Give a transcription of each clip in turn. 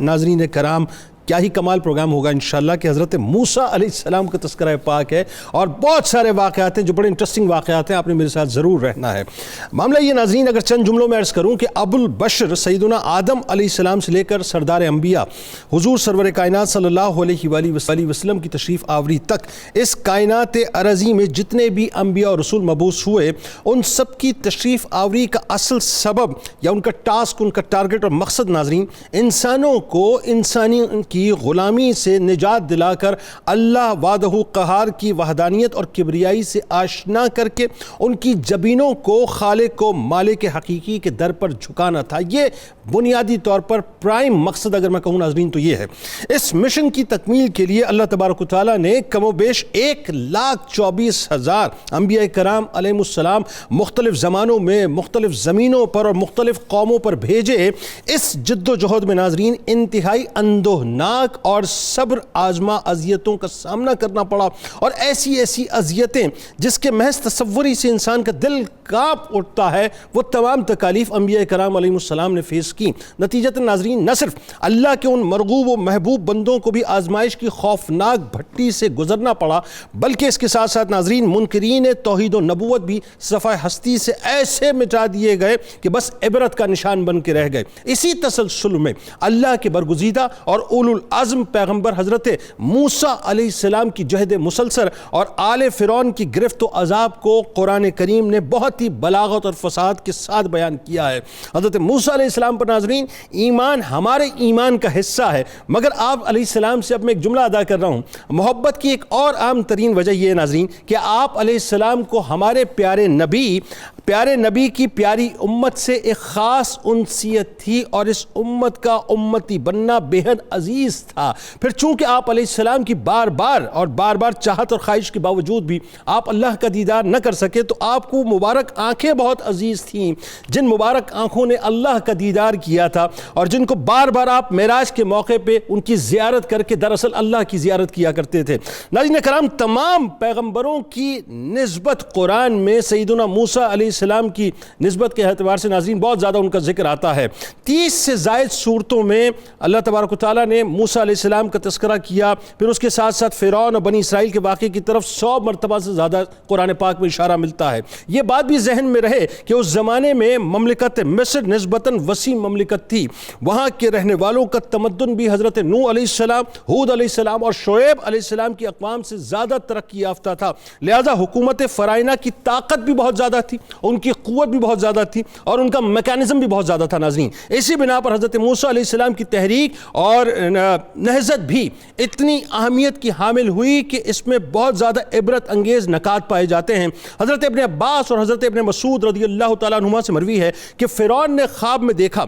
ناظرین کرام، کیا ہی کمال پروگرام ہوگا انشاءاللہ کہ حضرت موسیٰ علیہ السلام کا تذکرہ پاک ہے اور بہت سارے واقعات ہیں جو بڑے انٹرسٹنگ واقعات ہیں. آپ نے میرے ساتھ ضرور رہنا ہے. معاملہ یہ ناظرین، اگر چند جملوں میں عرض کروں کہ ابو البشر سیدنا آدم علیہ السلام سے لے کر سردار انبیاء حضور سرور کائنات صلی اللہ علیہ وآلہ وسلم کی تشریف آوری تک اس کائنات ارضی میں جتنے بھی انبیاء اور رسول مبعوث ہوئے، ان سب کی تشریف آوری کا اصل سبب یا ان کا ٹاسک، ان کا ٹارگٹ اور مقصد ناظرین، انسانوں کو انسانی کی غلامی سے نجات دلا کر اللہ وحدہ قہار کی وحدانیت اور کبریائی سے آشنا کر کے ان کی جبینوں کو خالق و مالک حقیقی کے در پر جھکانا تھا. یہ بنیادی طور پر پرائم مقصد اگر میں کہوں ناظرین تو یہ ہے. اس مشن کی تکمیل کے لیے اللہ تبارک و تعالیٰ نے کم و بیش 1,24,000 انبیاء کرام علیہ السلام مختلف زمانوں میں مختلف زمینوں پر اور مختلف قوموں پر بھیجے. اس جد و جہد میں ناظرین انتہائی اندوہناک اور صبر آزما اذیتوں کا سامنا کرنا پڑا، اور ایسی اذیتیں جس کے محض تصوری سے انسان کا دل کانپ اٹھتا ہے، وہ تمام تکالیف انبیاء کرام علیہ السلام نے فیس کی. نتیجتاً ناظرین نہ صرف اللہ کے ان مرغوب و محبوب بندوں کو بھی آزمائش کی خوفناک بھٹی سے گزرنا پڑا، بلکہ اس کے ساتھ ساتھ ناظرین منکرین توحید و نبوت بھی صفحہ ہستی سے ایسے مٹا دیے گئے کہ بس عبرت کا نشان بن کے رہ گئے. اسی تسلسل میں اللہ کے برگزیدہ اور اولو العزم پیغمبر حضرت موسیٰ علیہ السلام کی جہد مسلسل اور آل فرعون کی گرفت و عذاب کو قرآن کریم نے بہت ہی بلاغت اور فصاحت کے ساتھ بیان کیا ہے. حضرت موسیٰ علیہ السلام پر ناظرین ایمان ہمارے ایمان کا حصہ ہے، مگر آپ علیہ السلام سے اب میں ایک جملہ ادا کر رہا ہوں. محبت کی ایک اور عام ترین وجہ یہ ہے ناظرین کہ آپ علیہ السلام کو ہمارے پیارے نبی کی پیاری امت سے ایک خاص انسیت تھی، اور اس امت کا امتی بننا بے حد عزیز تھا. پھر چونکہ آپ علیہ السلام کی بار بار چاہت اور خواہش کے باوجود بھی آپ اللہ کا دیدار نہ کر سکے، تو آپ کو مبارک آنکھیں بہت عزیز تھیں، جن مبارک آنکھوں نے اللہ کا دیدار کیا تھا اور جن کو بار بار آپ معراج کے موقع پہ ان کی زیارت کر کے دراصل اللہ کی زیارت کیا کرتے تھے. ناظرین کرام، تمام پیغمبروں کی نسبت قرآن میں سیدنا موسیٰ علیہ السلام کی نسبت کے اعتبار سے ناظرین بہت زیادہ ان کا ذکر آتا ہے. 30 سے زائد صورتوں میں اللہ تبارک و تعالیٰ نے موسیٰ علیہ السلام کا تذکرہ کیا. پھر اس کے ساتھ ساتھ فرعون اور بنی اسرائیل کے واقعے کی طرف 100 مرتبہ سے زیادہ قرآن پاک میں اشارہ ملتا ہے. یہ بات بھی ذہن میں رہے کہ اس زمانے میں مملکت مصر نسبتاً وسیع مملکت تھی. وہاں کے رہنے والوں کا تمدن بھی حضرت نوح علیہ السلام، ہود علیہ السلام اور شعیب علیہ السلام کی اقوام سے زیادہ ترقی یافتہ تھا. لہذا حکومت فرعونیہ کی طاقت بھی بہت زیادہ تھی، ان کی قوت بھی بہت زیادہ تھی، اور ان کا میکانزم بھی بہت زیادہ تھا. ناظرین اسی بنا پر حضرت موسیٰ علیہ السلام کی تحریک اور نہضت بھی اتنی اہمیت کی حامل ہوئی کہ اس میں بہت زیادہ عبرت انگیز نکات پائے جاتے ہیں. حضرت ابن عباس اور حضرت ابن مسعود رضی اللہ تعالیٰ عنہما سے مروی ہے کہ فرعون نے خواب میں دیکھا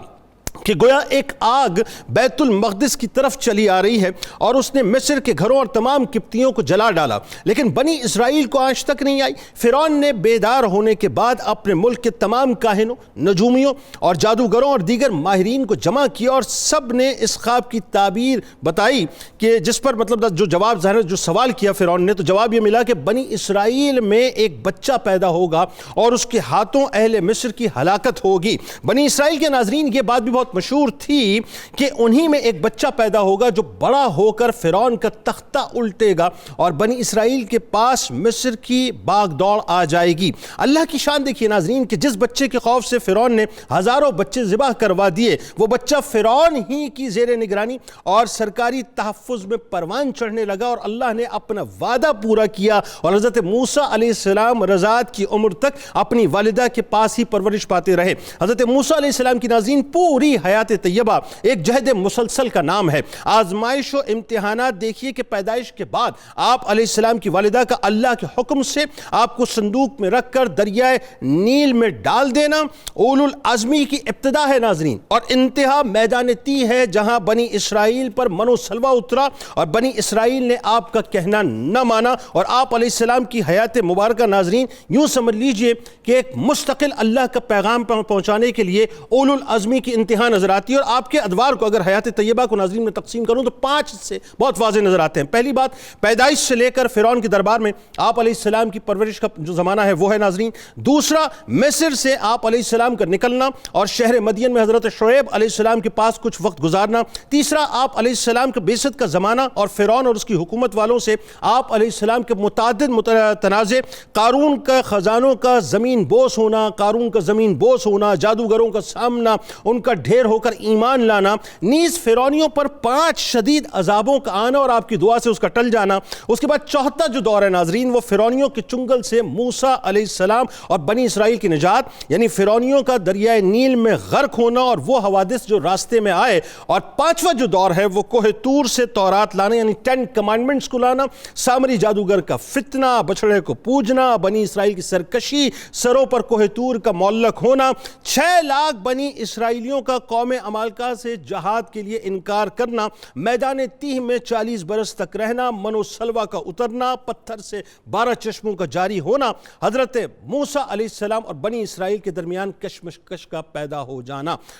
کہ گویا ایک آگ بیت المقدس کی طرف چلی آ رہی ہے، اور اس نے مصر کے گھروں اور تمام قبطیوں کو جلا ڈالا، لیکن بنی اسرائیل کو آج تک نہیں آئی. فرعون نے بیدار ہونے کے بعد اپنے ملک کے تمام کاہنوں، نجومیوں اور جادوگروں اور دیگر ماہرین کو جمع کیا، اور سب نے اس خواب کی تعبیر بتائی کہ جس پر مطلب جو جواب ظاہر جو سوال کیا فرعون نے، تو جواب یہ ملا کہ بنی اسرائیل میں ایک بچہ پیدا ہوگا اور اس کے ہاتھوں اہل مصر کی ہلاکت ہوگی. بنی اسرائیل کے ناظرین یہ بات بھی بہت مشہور تھی کہ انہی میں ایک بچہ پیدا ہوگا جو بڑا ہو کر فرعون کا تختہ الٹے گا اور بنی اسرائیل کے پاس مصر کی باغ دوڑ آ جائے گی. اللہ کی شان دیکھیے ناظرین کہ جس بچے کے خوف سے فرعون نے ہزاروں بچے ذبح کروا دیے، وہ بچہ فرعون ہی کی زیر نگرانی اور سرکاری تحفظ میں پروان چڑھنے لگا، اور اللہ نے اپنا وعدہ پورا کیا، اور حضرت موسیٰ علیہ السلام رضاعت کی عمر تک اپنی والدہ کے پاس ہی پرورش پاتے رہے. حضرت موسیٰ علیہ السلام کی ناظرین پوری حیات طیبہ ایک جہد مسلسل کا نام ہے. آزمائش و امتحانات دیکھیے کہ پیدائش کے بعد آپ علیہ السلام کی والدہ کا اللہ کے حکم سے آپ کو صندوق میں رکھ کر دریائے نیل میں ڈال دینا اولو العزمی کی ابتدا ہے ناظرین، اور انتہا میدان تی ہے جہاں بنی اسرائیل پر منو سلوہ اترا اور بنی اسرائیل نے آپ کا کہنا نہ مانا، اور آپ علیہ السلام کی حیات مبارکہ ناظرین یوں سمجھ لیجئے کہ ایک مستقل اللہ کا پیغام پہنچانے کے لیے اولو العزمی کی انتہا ہاں نظر آتی ہے، اور آپ کے ادوار کو اگر حیات طیبہ کو ناظرین میں تقسیم کروں تو 5 سے بہت واضح نظر آتے ہیں۔ پہلی بات، پیدائش سے لے کر فرعون کے دربار میں آپ علیہ السلام کی پرورش کا جو زمانہ ہے وہ ہے ناظرین۔ دوسرا، مصر سے آپ علیہ السلام کا نکلنا اور شہر مدین میں حضرت شعیب علیہ السلام کے پاس کچھ وقت گزارنا۔ تیسرا، آپ علیہ السلام کے بعثت کا زمانہ اور فرعون اور اس کی حکومت والوں سے آپ علیہ السلام کے متعدد تنازع، قارون کا خزانوں کا زمین بوس ہونا، قارون کا زمین بوس ہونا، جادوگروں کا سامنا، ان کا ڈھیر ہو کر ایمان لانا، نیز فرعونیوں پر 5 شدید عذابوں کا آنا اور آپ کی دعا سے اس کا ٹل جانا۔ اس کے بعد چوتھا جو دور ہے ناظرین وہ فرعونیوں کے چنگل سے موسیٰ علیہ السلام اور بنی اسرائیل کی نجات، یعنی فرعونیوں کا دریائے نیل میں غرق ہونا اور وہ حوادث جو راستے میں آئے۔ اور پانچواں جو دور ہے وہ کوہ طور سے تورات لانا، یعنی 10 کمانڈمنٹس کو لانا، سامری جادوگر کا فتنہ، بچڑے کو پوجنا، بنی اسرائیل کی سرکشی، سروں پر کوہ طور کا معلق ہونا، 6 لاکھ بنی اسرائیلیوں کا قوم عمالقہ سے جہاد کے لیے انکار کرنا، میدان تیہ میں 40 برس تک رہنا، من و سلوہ کا اترنا، پتھر سے 12 چشموں کا جاری ہونا، حضرت موسیٰ علیہ السلام اور بنی اسرائیل کے درمیان کشمکش کا پیدا ہو جانا۔